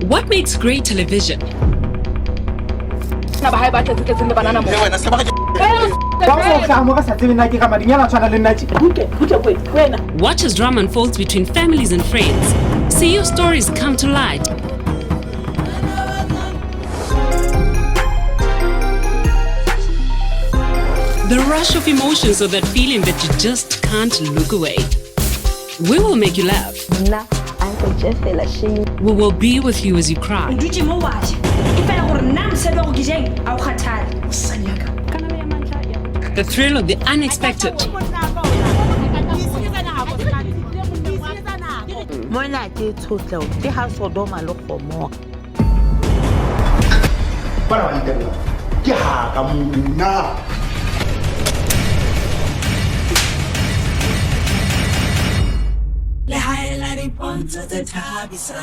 What makes great television? Watch as drama unfolds between families and friends. See your stories come to light. The rush of emotions or that feeling that you just can't look away. We will make you laugh. We will be with you as you cry. The thrill of the unexpected. Le hae la riponta de tabi sa